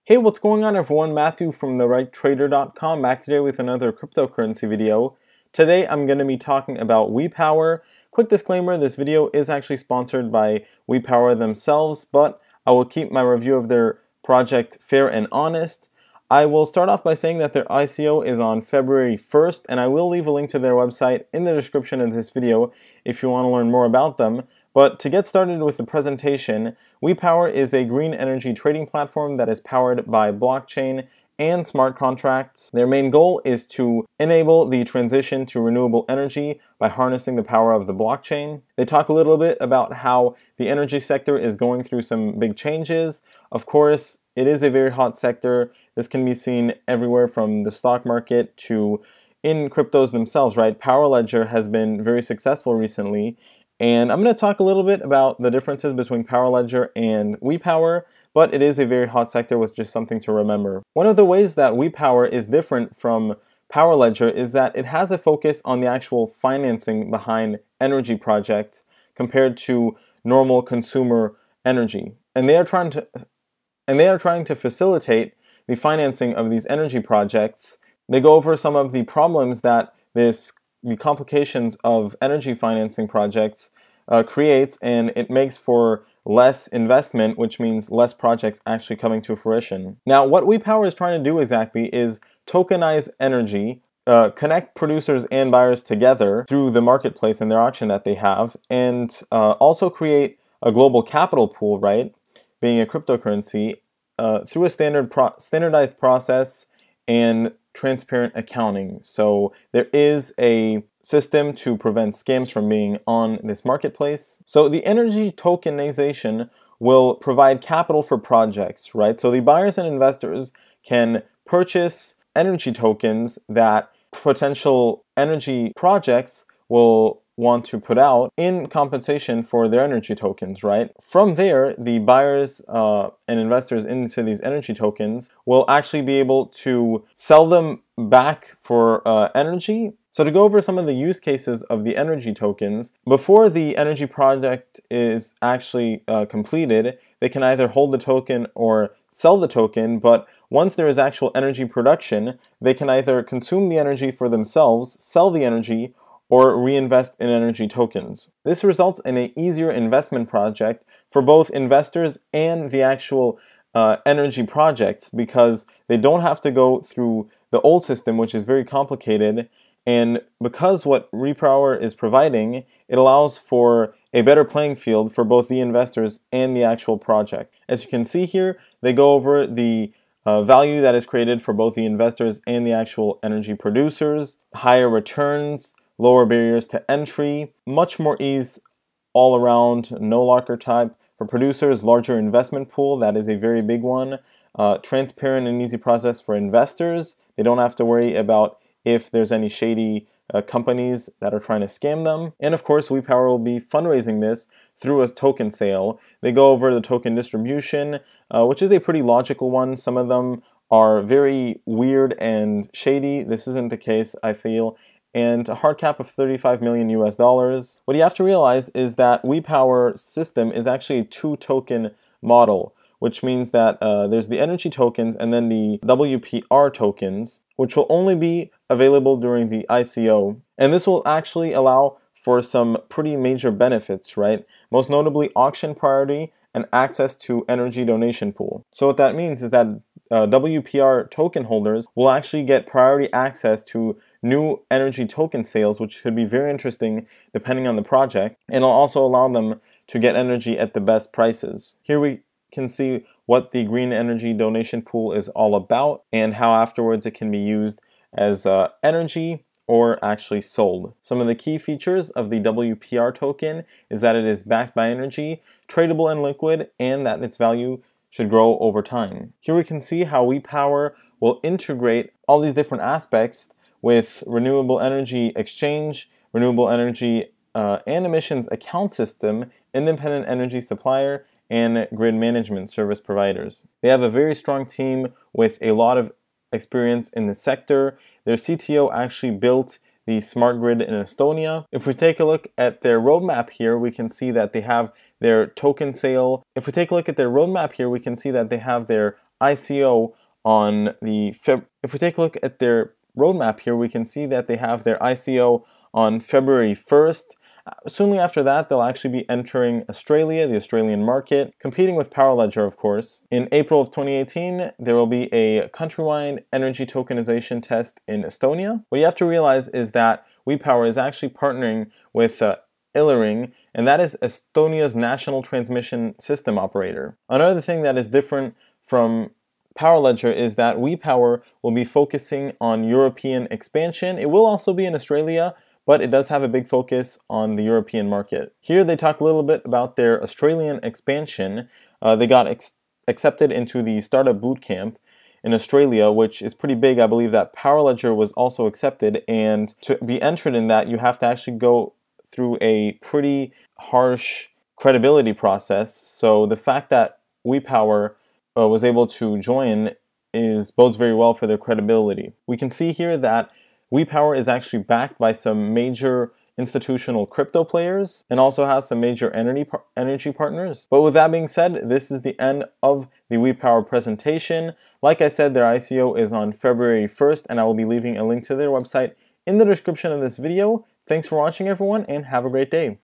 Hey, what's going on everyone? Matthew from therighttrader.com back today with another cryptocurrency video. Today I'm going to be talking about WePower. Quick disclaimer, this video is actually sponsored by WePower themselves, but I will keep my review of their project fair and honest. I will start off by saying that their ICO is on February 1st, and I will leave a link to their website in the description of this video if you want to learn more about them. But to get started with the presentation, WePower is a green energy trading platform that is powered by blockchain and smart contracts. Their main goal is to enable the transition to renewable energy by harnessing the power of the blockchain. They talk a little bit about how the energy sector is going through some big changes. Of course, it is a very hot sector. This can be seen everywhere from the stock market to in cryptos themselves, right? Power Ledger has been very successful recently. And I'm going to talk a little bit about the differences between Power Ledger and WePower, but it is a very hot sector with just something to remember. One of the ways that WePower is different from Power Ledger is that it has a focus on the actual financing behind energy projects compared to normal consumer energy. And they are trying to facilitate the financing of these energy projects. They go over some of the problems that the complications of energy financing projects creates, and it makes for less investment, which means less projects actually coming to fruition. Now, what WePower is trying to do exactly is tokenize energy, connect producers and buyers together through the marketplace and their auction that they have, and also create a global capital pool, right, being a cryptocurrency, through a standardized process and transparent accounting. So there is a system to prevent scams from being on this marketplace. So the energy tokenization will provide capital for projects, right? So the buyers and investors can purchase energy tokens that potential energy projects will want to put out in compensation for their energy tokens, right? From there, the buyers and investors into these energy tokens will actually be able to sell them back for energy. So to go over some of the use cases of the energy tokens, before the energy project is actually completed, they can either hold the token or sell the token, but once there is actual energy production, they can either consume the energy for themselves, sell the energy, or reinvest in energy tokens. This results in an easier investment project for both investors and the actual energy projects, because they don't have to go through the old system, which is very complicated. And because what WePower is providing, it allows for a better playing field for both the investors and the actual project. As you can see here, they go over the value that is created for both the investors and the actual energy producers, higher returns, lower barriers to entry, much more ease all around, no locker type. For producers, larger investment pool, that is a very big one. Transparent and easy process for investors. They don't have to worry about if there's any shady companies that are trying to scam them. And of course, WePower will be fundraising this through a token sale. They go over the token distribution, which is a pretty logical one. Some of them are very weird and shady. This isn't the case, I feel. And a hard cap of $35 million US. What you have to realize is that WePower system is actually a two-token model, which means that there's the energy tokens and then the WPR tokens, which will only be available during the ICO. And this will actually allow for some pretty major benefits, right? Most notably auction priority and access to energy donation pool. So what that means is that WPR token holders will actually get priority access to new energy token sales, which could be very interesting depending on the project, and it'll also allow them to get energy at the best prices. Here we can see what the green energy donation pool is all about and how afterwards it can be used as energy or actually sold. Some of the key features of the WPR token is that it is backed by energy, tradable and liquid, and that its value should grow over time. Here we can see how WePower will integrate all these different aspects with renewable energy exchange, renewable energy and emissions account system, independent energy supplier, and grid management service providers. They have a very strong team with a lot of experience in the sector. Their CTO actually built the smart grid in Estonia. If we take a look at their roadmap here, we can see that they have their token sale. If we take a look at their roadmap here, we can see that they have their ICO on if we take a look at their roadmap here, we can see that they have their ICO on February 1st. Soon after that, they'll actually be entering Australia, the Australian market, competing with Powerledger, of course. In April of 2018, there will be a countrywide energy tokenization test in Estonia. What you have to realize is that WePower is actually partnering with Illering, and that is Estonia's national transmission system operator. Another thing that is different from Powerledger is that WePower will be focusing on European expansion. It will also be in Australia, but it does have a big focus on the European market. Here they talk a little bit about their Australian expansion. They got accepted into the Startup Bootcamp in Australia, which is pretty big. I believe that Powerledger was also accepted, and to be entered in that, you have to actually go through a pretty harsh credibility process. So the fact that WePower was able to join bodes very well for their credibility. We can see here that WePower is actually backed by some major institutional crypto players and also has some major energy partners. But with that being said, this is the end of the WePower presentation. Like I said, their ICO is on February 1st, and I will be leaving a link to their website in the description of this video. Thanks for watching, everyone, and have a great day.